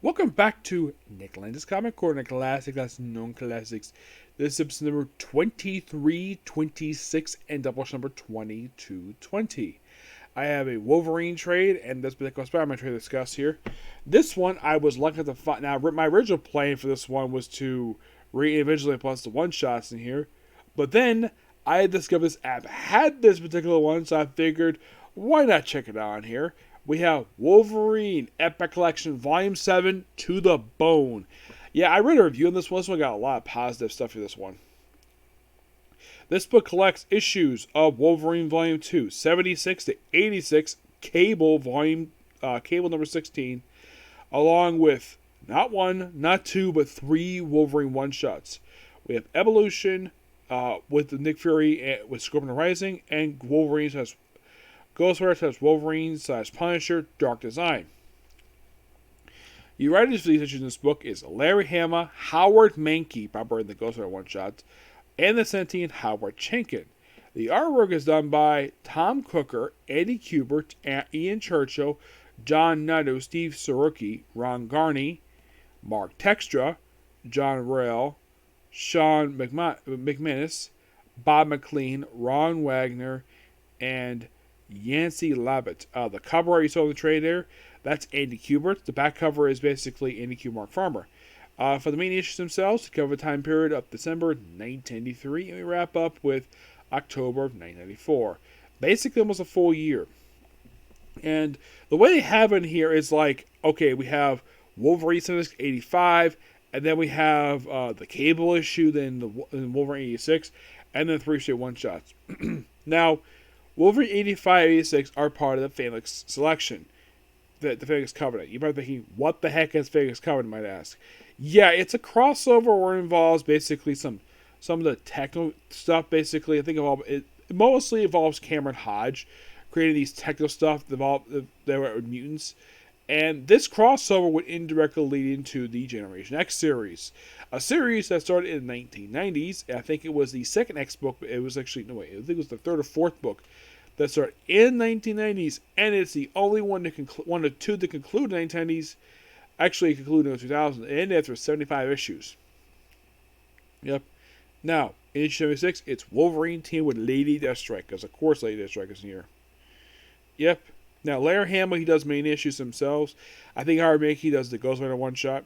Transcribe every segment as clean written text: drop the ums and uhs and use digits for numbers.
Welcome back to Nick Lenz's Comic Corner, Classic, that's known classics. This is episode number 2326 and double number 2220. I have a Wolverine trade and this particular Spider-Man trade to discuss here. This one I was lucky to find. Now, my original plan for this one was to read individually plus the one-shots in here. But then I discovered this app had this particular one, so I figured, why not check it out on here? We have Wolverine Epic Collection Volume 7 to the Bone. Yeah, I read a review on this one. This one got a lot of positive stuff for this one. This book collects issues of Wolverine Volume 2, 76 to 86, Cable Cable number 16, along with not one, not two, but three Wolverine one-shots. We have Evolution with Nick Fury with Scorpion Rising, and Wolverine has Ghost Rider / Wolverine / Punisher Dark Design. The writers for these issues in this book is Larry Hama, Howard Mankey, Bob in the Ghost Rider one-shots, and the sentient Howard Chenkin. The artwork is done by Tom Cooker, Eddie Kubert, Ian Churchill, John Nutter, Steve Saruki, Ron Garney, Mark Textra, John Rail, Sean McManus, Bob McLean, Ron Wagner, and Yancey Labatt. The cover art you saw in the trade there, that's Andy Kubert. The back cover is basically Andy Kubert, Mark Farmer. For the main issues themselves, to cover the time period of December 1993, and we wrap up with October of 1994. Basically almost a full year. And the way they have it in here is like, okay, we have Wolverine 85, and then we have the Cable issue, then the Wolverine 86, and then 3 straight one-shots. Now, Wolverine 85 and 86 are part of the Phalanx selection, the Phalanx Covenant. You might be thinking, what the heck is Phalanx Covenant, you might ask. Yeah, it's a crossover where it involves basically some of the technical stuff, basically. I think it mostly involves Cameron Hodge creating these technical stuff that were mutants. And this crossover would indirectly lead into the Generation X series. A series that started in the 1990s. I think it was the second X book. It was actually, no wait, I think it was the third or fourth book that started in the 1990s. And it's the only one of two to conclude in the 1990s. Actually concluded in 2000. It ended after 75 issues. Yep. Now, in issue 76, it's Wolverine team with Lady Deathstrike. Because of course Lady Deathstrike is in here. Yep. Now, Larry Hama, he does main issues themselves. I think Howard Mankey does the Ghost Rider one-shot.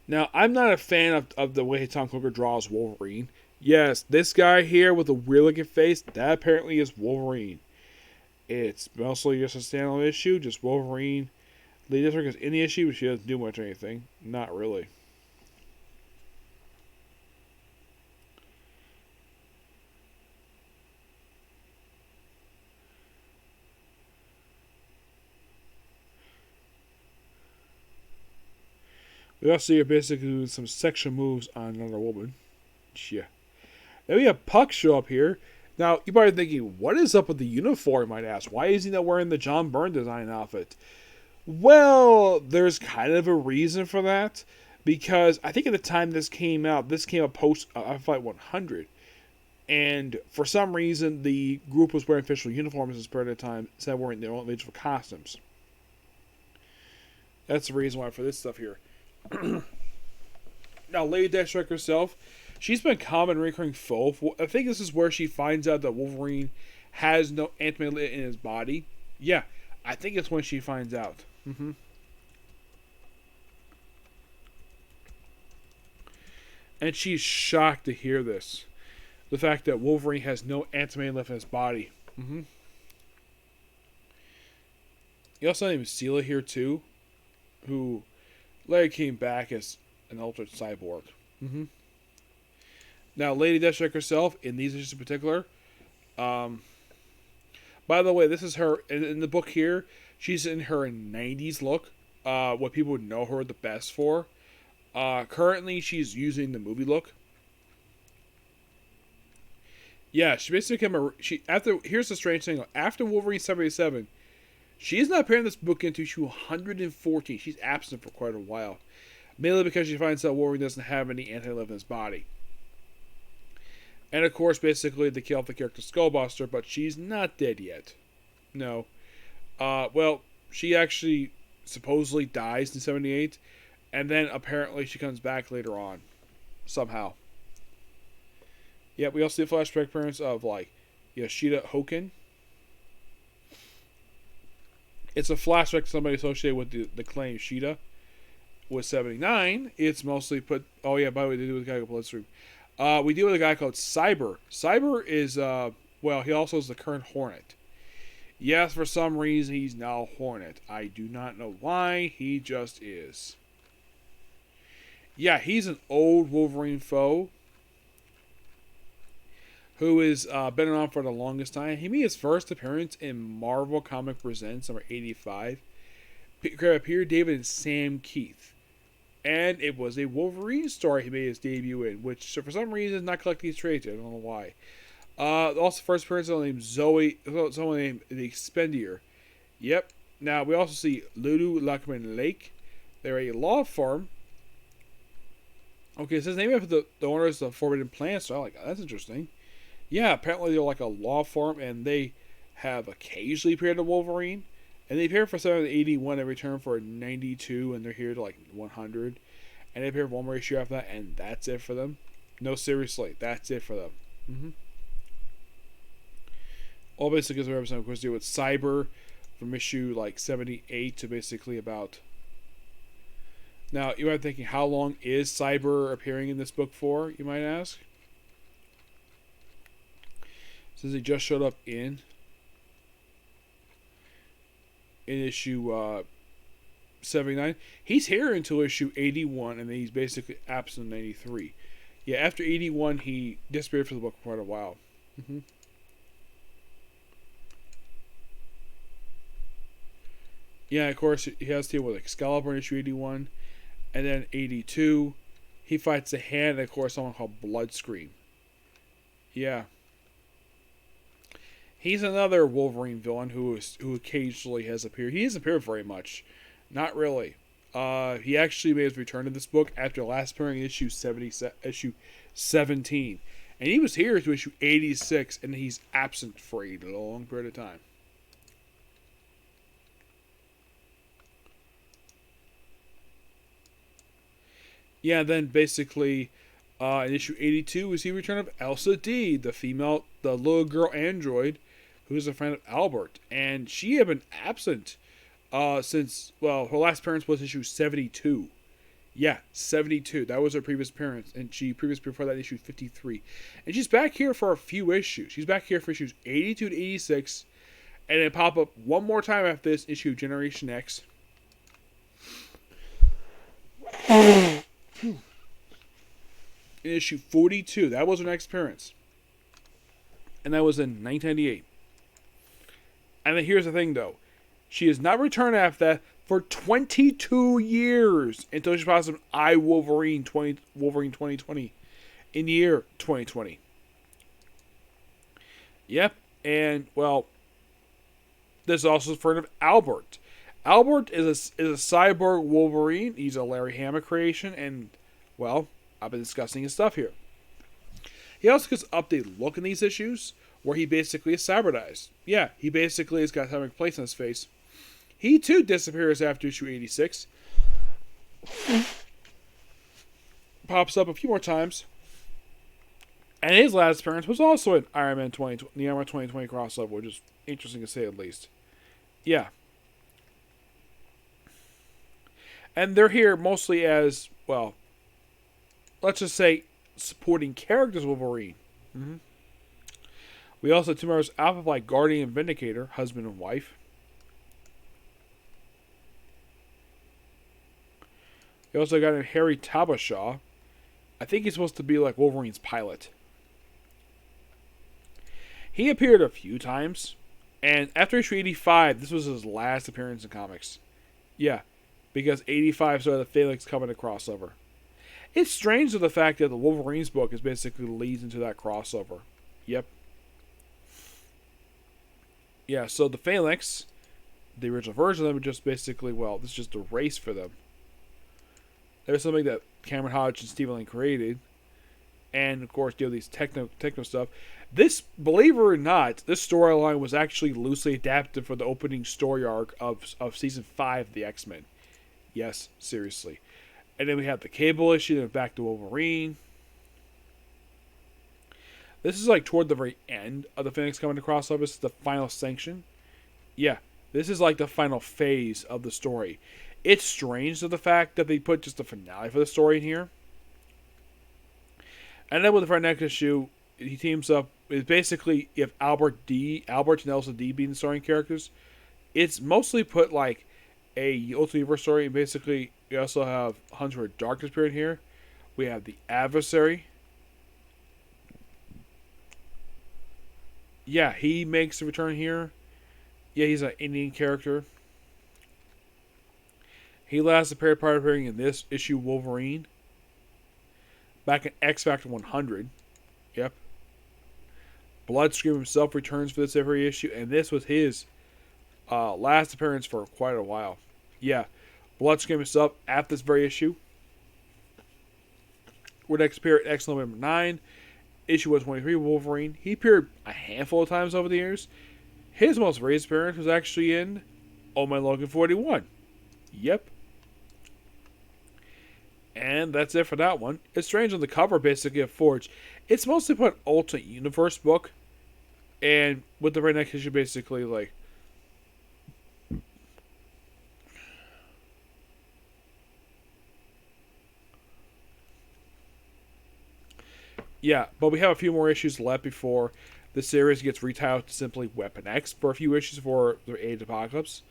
Now, I'm not a fan of the way Tom Cooker draws Wolverine. Yes, this guy here with a weird-looking face, that apparently is Wolverine. It's mostly just a standalone issue, just Wolverine. Lady Deathstrike is in the issue, but she doesn't do much or anything. Not really. We also see her basically doing some section moves on another woman. Yeah. Then we have Puck show up here. Now, you're probably thinking, what is up with the uniform, you might ask? Why is he not wearing the John Byrne design outfit? Well, there's kind of a reason for that. Because I think at the time this came out post Fight 100. And for some reason, the group was wearing official uniforms at the time, instead of wearing their own individual costumes. That's the reason why for this stuff here. Now, Lady Deathstrike herself, she's been a common recurring foe. I think this is where she finds out that Wolverine has no antimatter in his body. Yeah, I think it's when she finds out. And she's shocked to hear this. The fact that Wolverine has no antimatter left in his body. You also have Sela here too, who Larry came back as an altered cyborg. Now, Lady Deathstrike herself, in these issues in particular, by the way, this is her, in the book here, she's in her 90s look, what people would know her the best for. Currently, she's using the movie look. Yeah, she basically became here's the strange thing, after Wolverine 77, she's not appearing in this book until issue 114. She's absent for quite a while. Mainly because she finds out Wolverine doesn't have any anti-life in his body. And of course, basically, they kill off the character Skullbuster, but she's not dead yet. No. Well, she actually supposedly dies in 78, and then apparently she comes back later on, somehow. Yeah, we also see a flashback appearance of like Yoshida Hoken. It's a flashback to somebody associated with the clan Yoshida. With 79, it's mostly put. Oh yeah, by the way, they do with a guy called Bloodstream. We deal with a guy called Cyber. Cyber is well, he also is the current Hornet. Yes, for some reason he's now Hornet. I do not know why. He just is. Yeah, he's an old Wolverine foe who has been around for the longest time. He made his first appearance in Marvel Comic Presents number 85. Peter David and Sam Keith. And it was a Wolverine story he made his debut in, which for some reason is not collecting these trades. I don't know why. Also, first appearance named someone named the Expendier. Yep. Now, we also see Lulu Luckman Lake. They're a law firm. Okay, it says name of the owners of Forbidden Planet, so I like that. That's interesting. Yeah, apparently they're like a law firm, and they have occasionally appeared to Wolverine. And they appeared for 781, they returned for 92, and they're here to like 100. And they appeared one more issue after that, and that's it for them. No, seriously, that's it for them. Mm-hmm. All basically is represented, of course, deal with Cyber from issue like 78 to basically about. Now, you might be thinking, how long is Cyber appearing in this book for, you might ask? Since he just showed up in issue 79. He's here until issue 81, and then he's basically absent in 93. Yeah, after 81, he disappeared from the book for quite a while. Mm-hmm. Yeah, of course, he has to deal with Excalibur in issue 81. And then 82, he fights the Hand, and of course, someone called Bloodscream. Yeah. He's another Wolverine villain who occasionally has appeared. He hasn't appeared very much. Not really. He actually made his return to this book after last appearing in issue 17. And he was here to issue 86, and he's absent for a long period of time. Yeah, then basically, in issue 82, we see the return of Elsa D, the little girl android, who's a friend of Albert. And she had been absent since, well, her last appearance was issue 72. Yeah, 72. That was her previous appearance. And she previously before that issue 53. And she's back here for a few issues. She's back here for issues 82 to 86. And then pop up one more time after this issue, Generation X. In issue 42. That was her next appearance. And that was in 1998. And then here's the thing, though. She has not returned after that for 22 years until she pops up in Wolverine 2020 in the year 2020. Yep. And, well, this is also a friend of Albert. Albert is a cyborg Wolverine. He's a Larry Hama creation. And, well, I've been discussing his stuff here. He also gets an updated look in these issues where he basically is cybernized. Yeah, he basically has got something placed on his face. He too disappears after issue 86. Pops up a few more times. And his last appearance was also in Iron Man 2020, the Iron Man 2020 crossover, which is interesting to say at least. Yeah. And they're here mostly as, well, let's just say supporting characters of Wolverine. Mm-hmm. We also have two members, Alpha Flight, Guardian and Vindicator, husband and wife. We also got Harry Tabashaw. I think he's supposed to be like Wolverine's pilot. He appeared a few times, and after issue 85, this was his last appearance in comics. Yeah, because 85 saw the Phalanx coming to crossover. It's strange to the fact that the Wolverine's book is basically leads into that crossover. Yep. Yeah, so the Phalanx, the original version of them, are just basically, well, this is just a race for them. There's something that Cameron Hodge and Stephen Lang created, and of course deal with these techno stuff. This, believe it or not, this storyline was actually loosely adapted for the opening story arc of season 5 of the X-Men. Yes, seriously. And then we have the Cable issue, then back to Wolverine. This is like toward the very end of the Phoenix coming to crossover. This is the final sanction. Yeah, this is like the final phase of the story. It's strange to the fact that they put just the finale for the story in here. And then with the very next issue, he teams up. It's basically if Albert and Elsa D being the starring characters. It's mostly put like a Ultimate Universe story. And basically, we also have Hunter of Darkness period here. We have the Adversary. Yeah, he makes a return here. Yeah, he's an Indian character. He last appeared prior to appearing in this issue Wolverine. Back in X Factor 100. Yep. Bloodscream himself returns for this every issue, and this was his last appearance for quite a while. Yeah, Bloodscream himself at this very issue would appear at X number 9, issue 123 Wolverine. He appeared a handful of times over the years. His most recent appearance was actually in Old Man Logan 41. Yep. And that's it for that one. It's strange on the cover, basically, of Forge. It's mostly put an Ultimate Universe book. And with the very next issue, basically, like... Yeah, but we have a few more issues left before the series gets retitled to simply Weapon X for a few issues for the Age of Apocalypse.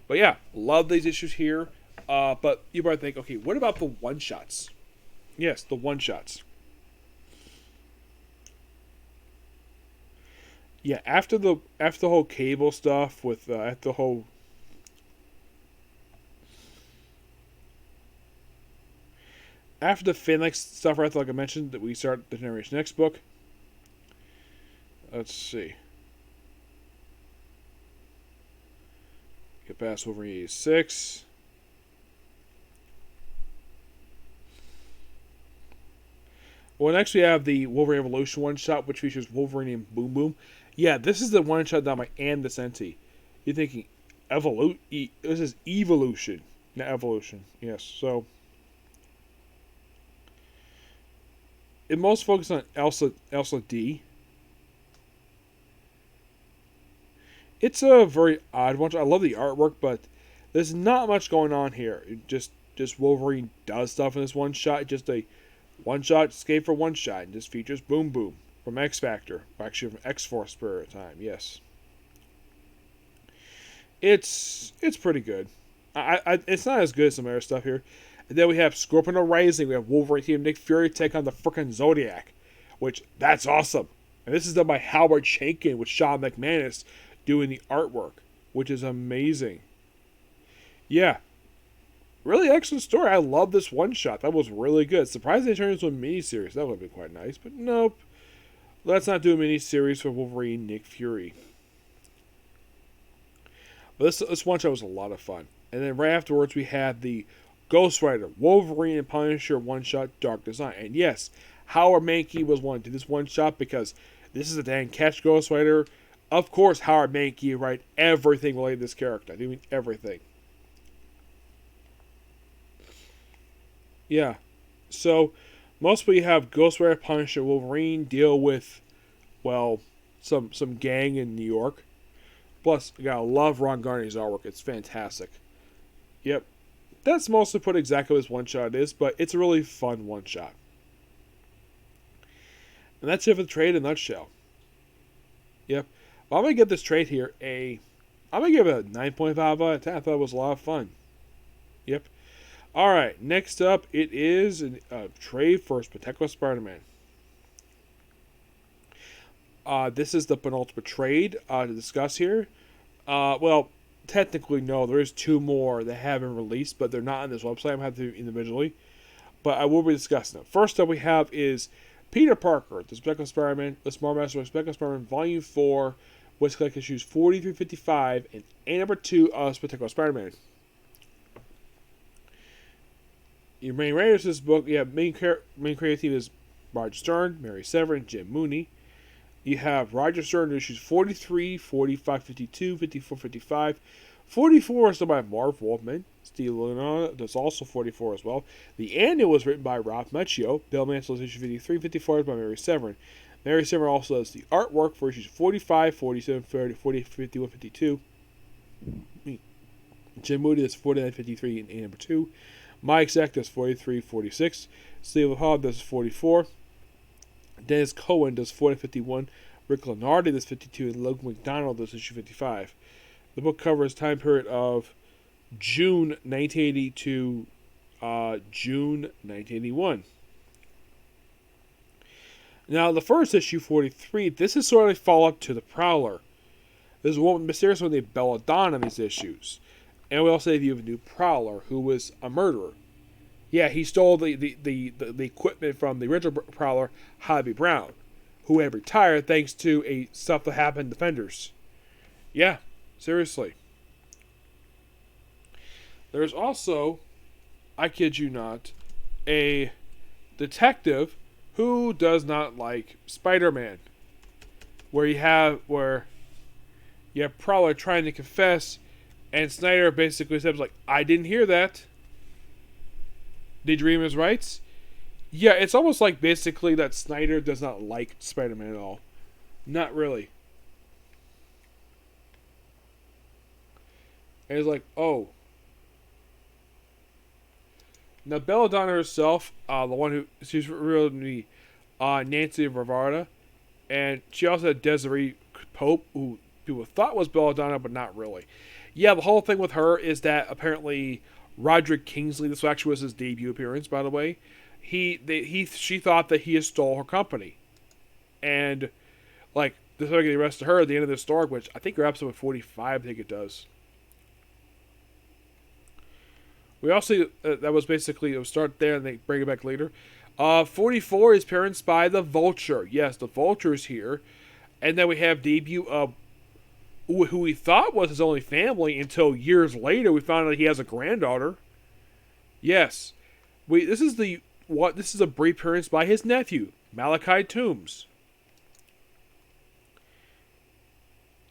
But yeah, love these issues here. But you might think, okay, what about the one-shots? Yes, the one-shots. Yeah, after the whole Cable stuff with after the whole after the Phoenix stuff, right? Like I mentioned, that we start the Generation X book. Let's see. Get past Wolverine 86. Well, next we have the Wolverine Evolution one-shot, which features Wolverine and Boom Boom. Yeah, this is the one-shot done by Ann Vicente. You're thinking, this is Evolution, not Evolution. Yes, so... it most focuses on Elsa D. It's a very odd one. I love the artwork, but there's not much going on here. Just Wolverine does stuff in this one-shot. Just a one-shot, escape for one-shot, and just features Boom Boom from X Factor. Actually, from X-Force for a time, yes. It's pretty good. It's not as good as some other stuff here. And then we have Scorpion Rising. We have Wolverine Team Nick Fury take on the frickin' Zodiac, which, that's awesome. And this is done by Howard Chaykin with Sean McManus doing the artwork, which is amazing. Yeah. Really excellent story. I love this one-shot. That was really good. Surprised they turned into a miniseries. That would have been quite nice, but nope. Let's not do a miniseries for Wolverine Nick Fury. But this one-shot was a lot of fun. And then right afterwards, we had the Ghost Rider, Wolverine, and Punisher one-shot Dark Design. And yes, Howard Mankey was one to do this one-shot because this is a Dan Ketch Ghost Rider. Of course, Howard Mankey write everything related to this character. I mean everything. Yeah. So, mostly you have Ghost Rider, Punisher, Wolverine deal with, well, some gang in New York. Plus, I gotta love Ron Garney's artwork. It's fantastic. Yep. That's mostly put exactly what this one-shot is, but it's a really fun one-shot. And that's it for the trade in a nutshell. Yep. Well, I'm going to give this trade here I'm going to give it a 9.5 out of 10. I thought it was a lot of fun. Yep. Alright, next up, it is a trade for Spectacular Spider-Man. This is the penultimate trade to discuss here. Well, technically, no. There is 2 more that haven't released, but they're not on this website. I'm going to have to do individually. But I will be discussing them. First up we have is Peter Parker, the Spectacular Spider-Man, the Smart Master of Spectacular Spider-Man, Volume 4, which collects issues 40 through 55, and A number 2 of Spectacular Spider-Man. Your main writers of this book, main creative team is Roger Stern, Mary Severin, Jim Mooney. You have Roger Stern issues 43, 45, 52, 54, 55. 44 is done by Marv Wolfman. Steve Luna does also 44 as well. The annual was written by Ralph Macchio. Bill Mansell's issue 53, 54 is by Mary Severin. Mary Severin also does the artwork for issues 45, 47, 40, 51, 52. Jim Moody does 49, 53 in number 2. Mike Zeck does 43, 46. Steve Hobb does 44. Dennis Cohen does 40, 51. Rick Lenardi does 52. And Logan McDonald does issue 55. The book covers time period of June 1980 to June 1981. Now, the first issue, 43, this is sort of a follow-up to The Prowler. There's one mysterious one named Belladonna in these issues. And we also have you have a new Prowler, who was a murderer. Yeah, he stole the equipment from the original Prowler, Hobby Brown, who had retired thanks to stuff that happened to Defenders. Yeah, seriously. There's also, I kid you not, a detective who does not like Spider-Man. Where you have Prowler trying to confess, and Snyder basically says, like, I didn't hear that. Did you read his rights? Yeah, it's almost like basically that Snyder does not like Spider-Man at all. Not really. And it's like, oh. Now, Belladonna herself, the one who, she's really Nancy Rivarda, and she also had Desiree Pope, who people thought was Belladonna, but not really. Yeah, the whole thing with her is that apparently Roderick Kingsley, this actually was his debut appearance, by the way, she thought that he had stole her company. And, like, this is how they arrested her at the end of the story, which I think we're episode 45, I think it does. We also, that was basically, it'll start there and they bring it back later. 44 is parents by the Vulture. Yes, the Vulture's here. And then we have debut of who we thought was his only family until years later we found out he has a granddaughter. Yes. This is a brief appearance by his nephew, Malachi Toombs.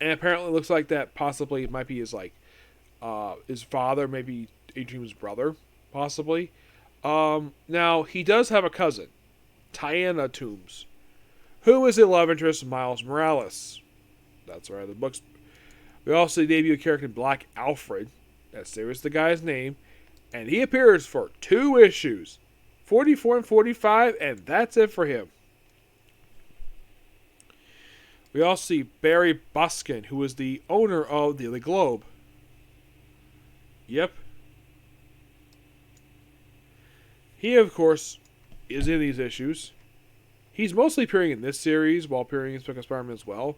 And apparently it looks like that possibly it might be his father, maybe Adrian's brother, possibly. Now, he does have a cousin, Tiana Toombs, who is the love interest of Miles Morales. That's right, the books. We also debut a character Black Alfred. There is the guy's name. And he appears for 2 issues, 44 and 45, and that's it for him. We also see Barry Buskin, who is the owner of the Globe. Yep. He, of course, is in these issues. He's mostly appearing in this series while appearing in Spider-Man as well.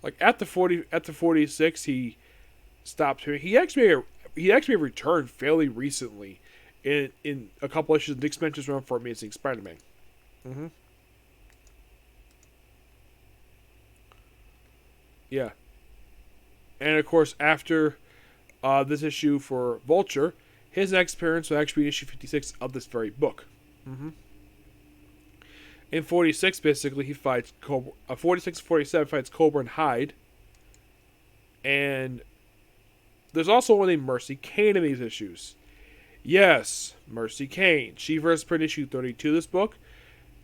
Like at the 46, he stopped appearing. He actually returned fairly recently in a couple issues of Nick Spencer's run for Amazing Spider-Man. Mm-hmm. Yeah. And of course, after this issue for Vulture, his next appearance will actually be issue 56 of this very book. Mm-hmm. In 46, basically, he fights Cobra. 46 and 47 fights Cobra and Hyde. And there's also one named Mercy Kane in these issues. Yes, Mercy Kane. She first appeared in issue 32 of this book.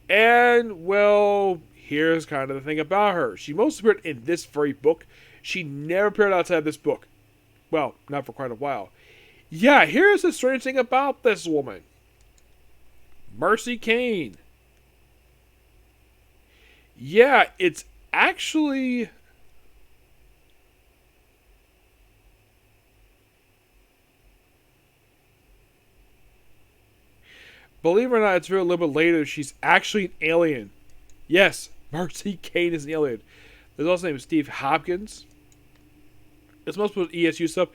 And, well, here's kind of the thing about her. She mostly appeared in this very book. She never appeared outside this book. Well, not for quite a while. Yeah, here's the strange thing about this woman. Mercy Kane. Yeah, it's actually... Believe it or not, it's real a little bit later. She's actually an alien. Yes, Mercy Kane is an alien. There's also named Steve Hopkins. It's mostly ESU stuff.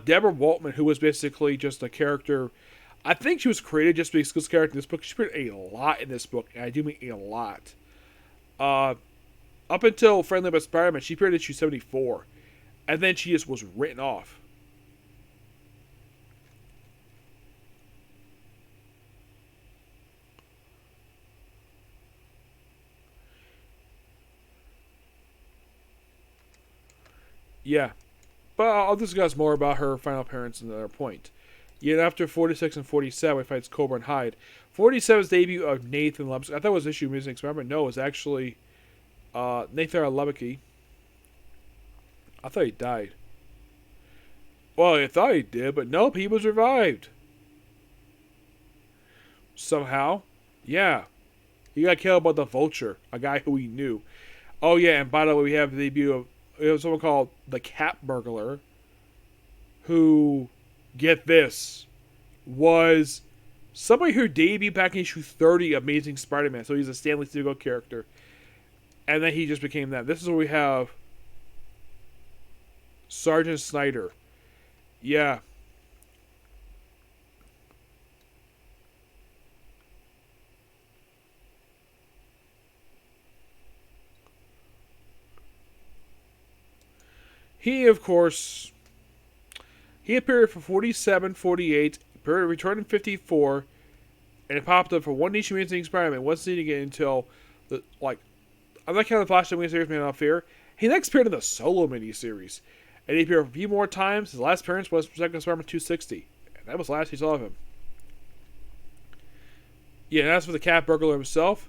Deborah Waltman, who was basically just a character. I think she was created just to be a exclusive character in this book. She appeared a lot in this book, and I do mean a lot. Up until Friendly But Spider-Man, she appeared in issue 74. And then she just was written off. Yeah. But I'll discuss more about her final appearance in another point. Yet after 46 and 47, he fights Cobra and Hyde. 47's debut of Nathan Lubbock. I thought it was issue Missing Experiment. No, it was actually Nathan Lubbock. I thought he died. Well, I thought he did, but nope, he was revived. Somehow. Yeah. He got killed by the Vulture, a guy who he knew. Oh, yeah, and by the way, we have the debut of someone called the Cat Burglar, who, get this, was somebody who debuted back in issue 30 of Amazing Spider-Man. So he's a Stanley Seagal character. And then he just became that. This is where we have Sergeant Snyder. Yeah. He, of course, he appeared for 47, 48, returned in 54, and it popped up for one issue Amazing Spider-Man. Wasn't seen again until, I'm not counting the Flash miniseries, Man Off Fear. He next appeared in the Solo miniseries, and he appeared a few more times. His last appearance was Second Spider-Man 260, and that was the last we saw of him. Yeah, and as for the Cat Burglar himself,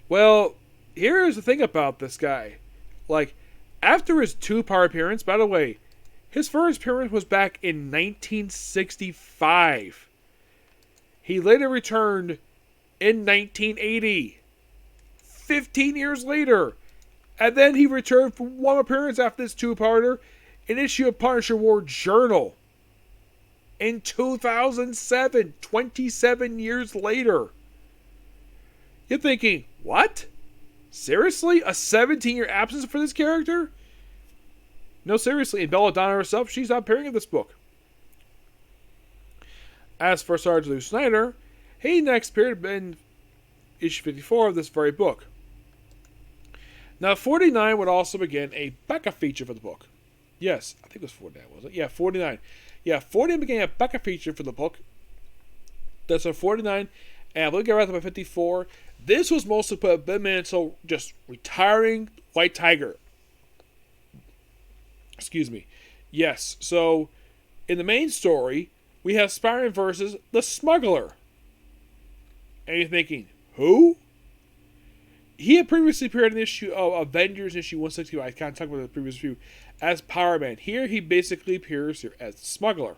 well, here's the thing about this guy. After his two-part appearance, by the way, his first appearance was back in 1965. He later returned in 1980. 15 years later. And then he returned for one appearance after this two-parter, an issue of Punisher War Journal. In 2007, 27 years later. You're thinking, what? Seriously? A 17-year absence for this character? No, seriously. And Belladonna herself, she's not appearing in this book. As for Sergeant Lou Snyder, he next appeared in issue 54 of this very book. Now, 49 would also begin a backup feature for the book. Yes, I think it was 49, wasn't it? Yeah, 49. Yeah, 49 began a backup feature for the book. That's on 49, and we'll get right up by 54. This was mostly put up Ben Mansell just retiring White Tiger. Excuse me. Yes, so in the main story, we have Spider-Man versus the Smuggler. And you're thinking, who? He had previously appeared in the issue of Avengers issue 160. I kind of talked about the previous issue as Power Man. Here he basically appears here as the Smuggler.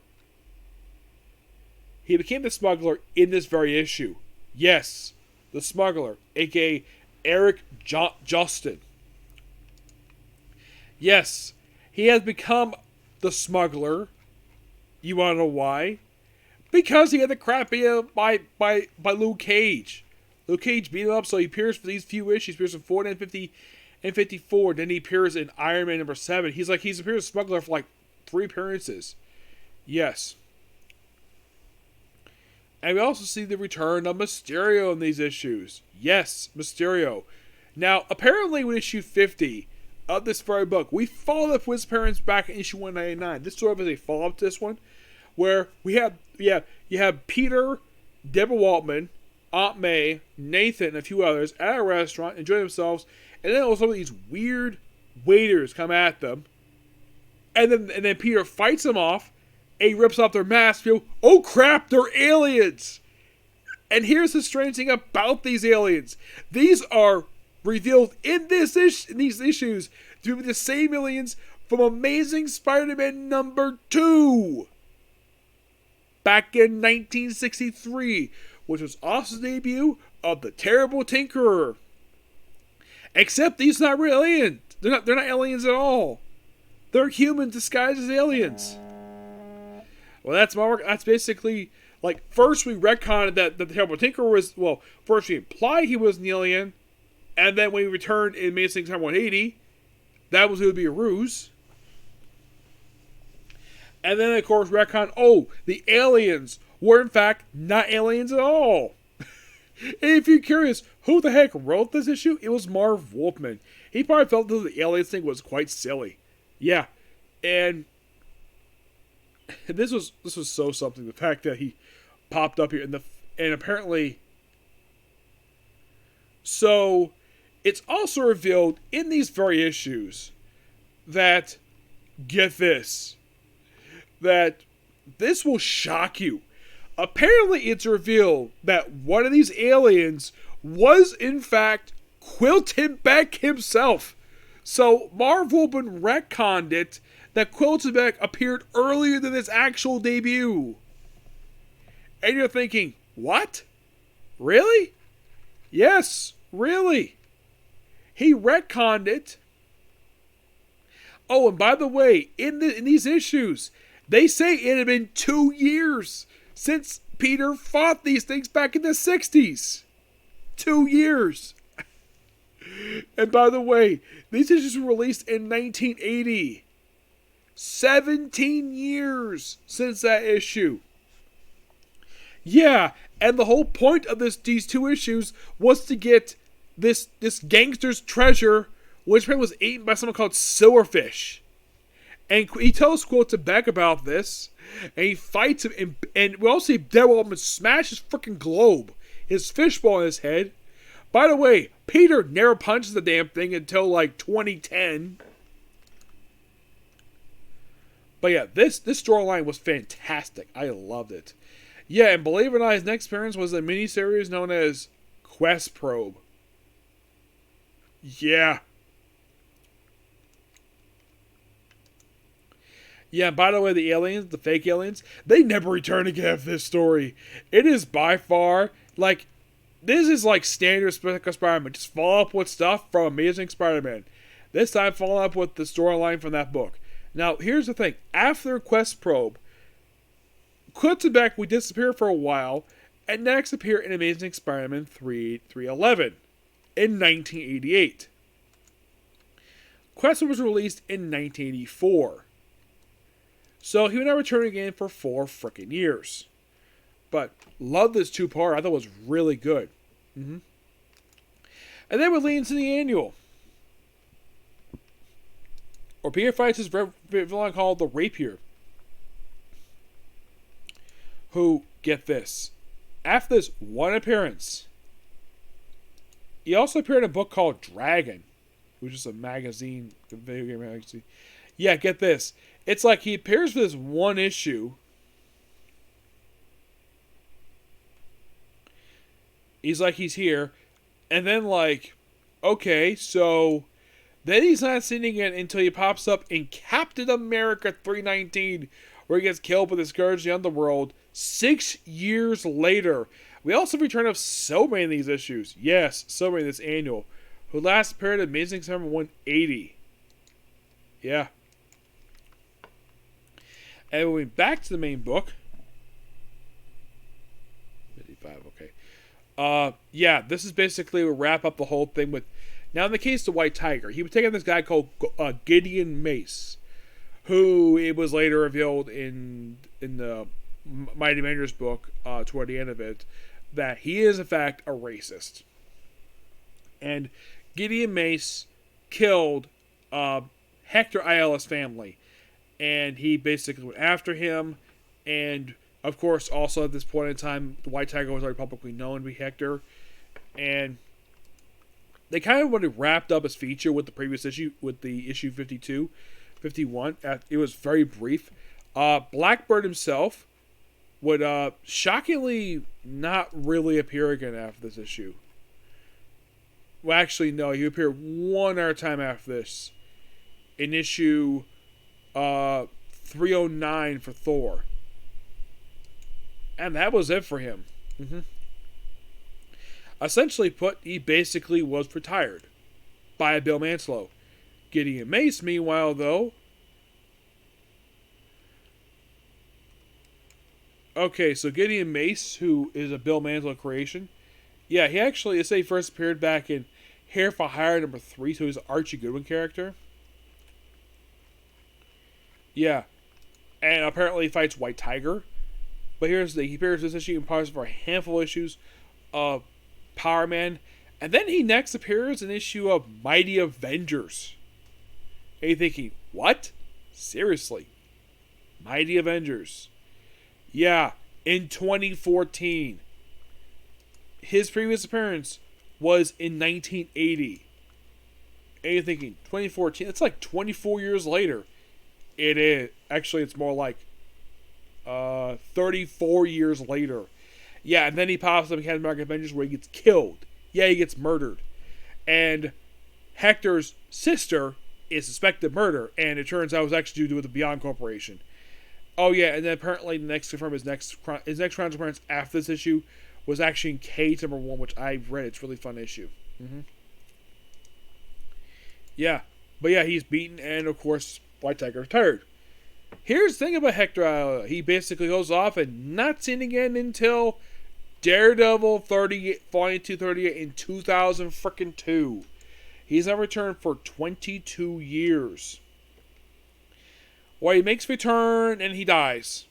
He became the Smuggler in this very issue. Yes, the Smuggler, aka Eric Justin. Yes, he has become the Smuggler. You want to know why? Because he had the crap beat up by Luke Cage. Luke Cage beat him up, so he appears for these few issues. He appears in 49, 50, and 54. Then he appears in Iron Man number 7. He's appeared as Smuggler for 3 appearances. Yes. And we also see the return of Mysterio in these issues. Yes, Mysterio. Now, apparently with issue 50 of this very book, we followed up with his appearance back in issue 199. This sort of is a follow-up to this one, where you have Peter, Deborah Waltman, Aunt May, Nathan, and a few others at a restaurant enjoying themselves, and then also these weird waiters come at them, and then Peter fights them off, and he rips off their masks. You go, oh crap, they're aliens! And here's the strange thing about these aliens: these are revealed in these issues to be the same aliens from Amazing Spider-Man number 2, back in 1963. Which was also the debut of the Terrible Tinkerer. Except these are not real aliens. They're not aliens at all. They're humans disguised as aliens. Well, that's basically first we retconned that the Terrible Tinkerer was, first we implied he was an alien, and then when he returned in Amazing Time 180, that was going to be a ruse. And then of course retcon, the aliens were in fact not aliens at all. And if you're curious, who the heck wrote this issue? It was Marv Wolfman. He probably felt that the aliens thing was quite silly. Yeah, and this was so something. The fact that he popped up here and apparently, so it's also revealed in these very issues that get this, that this will shock you. Apparently, it's revealed that one of these aliens was, in fact, Quilton Beck himself. So, Marv Wolfman retconned it that Quilton Beck appeared earlier than his actual debut. And you're thinking, what? Really? Yes, really. He retconned it. Oh, and by the way, in these issues, they say it had been 2 years since Peter fought these things back in the 60s. 2 years. And by the way, these issues were released in 1980. 17 years since that issue. Yeah, and the whole point of these 2 issues was to get this gangster's treasure, which was eaten by someone called Silverfish. And he tells Quilton Beck about this, and he fights him, and we also see Devil Woman smash his freaking globe, his fishbowl in his head. By the way, Peter never punches the damn thing until like 2010. But yeah, this storyline was fantastic. I loved it. Yeah, and believe it or not, his next appearance was a miniseries known as Quest Probe. Yeah. Yeah, by the way, the aliens, the fake aliens, they never return again after this story. It is by far, like, this is like standard Spider-Man. Just follow up with stuff from Amazing Spider-Man. This time, follow up with the storyline from that book. Now, here's the thing. After Quest Probe, Quilton Beck would disappear for a while, and next appear in Amazing Spider-Man 311 in 1988. Quest was released in 1984. So he would not return again for 4 frickin' years. But love this 2-part. I thought it was really good. And then we lead into the annual. Or Peter fights his villain called the Rapier. Who, get this, after this one appearance, he also appeared in a book called Dragon, which is a magazine, a video game magazine. Yeah, get this. It's like he appears for this one issue. He's like, he's here. And then like, okay, so then he's not seen again until he pops up in Captain America 319, where he gets killed by the Scourge of the Underworld 6 years later. We also return of so many of these issues. Yes, so many of this annual. Who last appeared in Amazing Spider-Man 180. Yeah. And we went back to the main book. 55, okay. Yeah, this is basically we wrap up the whole thing with. Now, in the case of White Tiger, he was taking this guy called Gideon Mace, who it was later revealed in the Mighty Avengers book, toward the end of it, that he is in fact a racist. And Gideon Mace killed Hector Ayala's family. And he basically went after him. And, of course, also at this point in time, the White Tiger was already publicly known to be Hector. And they kind of already wrapped up his feature with the previous issue, with the issue 52, 51. It was very brief. Blackbird himself would shockingly not really appear again after this issue. Well, actually, no. He would appear one other time after this. In issue 309 for Thor. And that was it for him. Essentially put, he basically was retired by Bill Manslow. Gideon Mace, meanwhile, though. Okay, so Gideon Mace, who is a Bill Manslow creation. Yeah, he actually, he first appeared back in Hair for Hire number 3, so he's an Archie Goodwin character. Yeah. And apparently he fights White Tiger. But here's the thing, he appears in this issue and pauses for a handful of issues of Power Man. And then he next appears in an issue of Mighty Avengers. And you're thinking, what? Seriously? Mighty Avengers. Yeah, in 2014. His previous appearance was in 1980. And you're thinking, 2014? That's like 24 years later. It is. Actually, it's more like 34 years later. Yeah, and then he pops up in Captain America Avengers where he gets killed. Yeah, he gets murdered. And Hector's sister is suspected of murder, and it turns out it was actually due to the Beyond Corporation. Oh yeah, and then apparently the next confirmed his next Chronicles appearance after this issue was actually in Cage #1, which I've read. It's a really fun issue. Yeah, but yeah, he's beaten, and of course, White Tiger retired. Here's the thing about Hector: he basically goes off and not seen again until Daredevil 4238 in 2002. He's not returned for 22 years. Well, he makes return and he dies.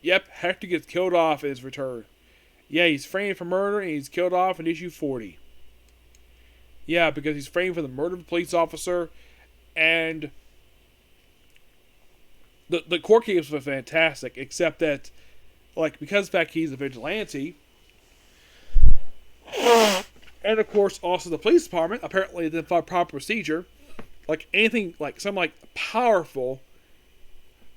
Yep, Hector gets killed off in his return. Yeah, he's framed for murder and he's killed off in issue 40. Yeah, because he's framed for the murder of a police officer, and the court cases were fantastic, except that, like, because of the fact he's a vigilante, and of course also the police department apparently didn't follow proper procedure, like anything like something like powerful,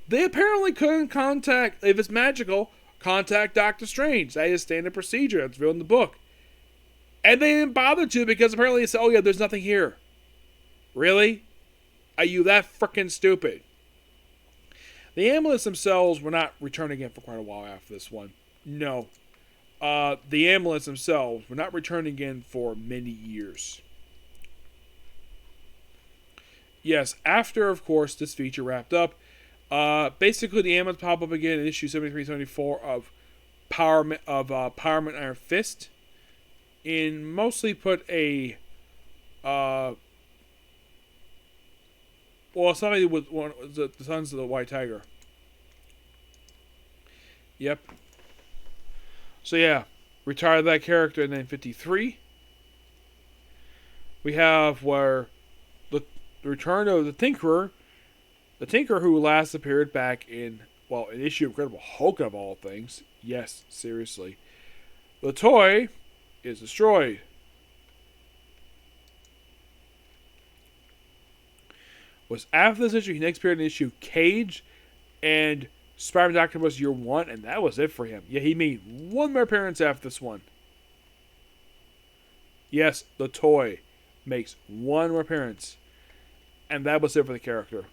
they apparently couldn't contact, if it's magical, contact Doctor Strange. That is standard procedure. That's real in the book. And they didn't bother to because apparently they said, oh yeah, there's nothing here. Really? Are you that freaking stupid? The amulets themselves were not returned again for quite a while after this one. No. The amulets themselves were not returned again for many years. Yes, after, of course, this feature wrapped up, basically the amulets pop up again in issue 73-74 of Powerman Iron Fist. In mostly put a somebody with one the Sons of the White Tiger. Yep. So yeah, retired that character, and then 53. We have where the return of the Tinkerer who last appeared back in an issue of Incredible Hulk of all things. Yes, seriously. The toy is destroyed. Was after this issue, he next appeared in the issue Cage and Spider-Man Doctor was year 1, and that was it for him. Yeah, he made one more appearance after this one. Yes, the toy makes one more appearance, and that was it for the character.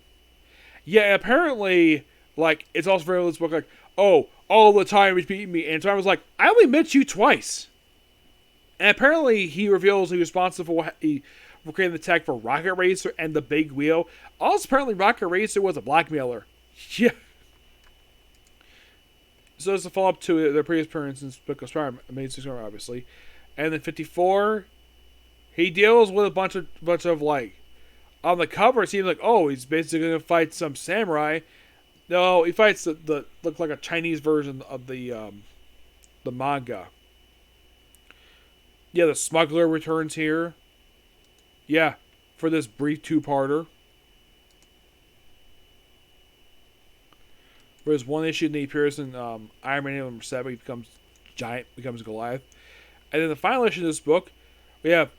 Yeah, apparently, like, it's also very in this book, like, oh, all the time he's beating me, and so I was like, I only met you twice. And apparently he reveals he's responsible for creating the tech for Rocket Racer and the Big Wheel. Also, apparently Rocket Racer was a blackmailer. Yeah. So it's a follow-up to their previous appearance in Book of Spider-Man, Amazing Spider-Man, obviously. And then 54, he deals with a bunch of like, on the cover it seems like, oh, he's basically going to fight some samurai. No, he fights the look like a Chinese version of the manga. Yeah, the smuggler returns here. Yeah, for this brief 2-parter. There's one issue that he appears in Iron Man number 7. He becomes giant, becomes Goliath. And then the final issue of this book, we have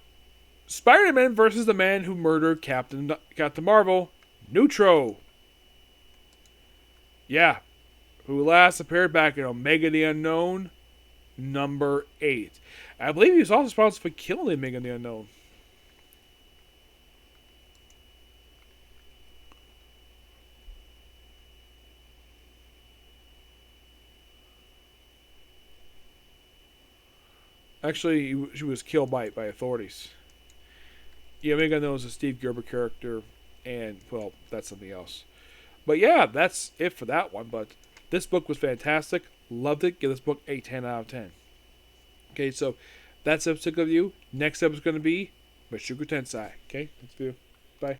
Spider-Man versus the man who murdered Captain Marvel, Neutro. Yeah, who last appeared back in Omega the Unknown, number 8. I believe he was also responsible for killing Omega the Unknown. Actually, she was killed by authorities. Yeah, Omega Unknown is a Steve Gerber character, and, well, that's something else. But yeah, that's it for that one. But this book was fantastic. Loved it. Give this book a 10 out of 10. Okay, so that's episode of you. Next episode is going to be Mashuku Tensei. Okay, thanks for you.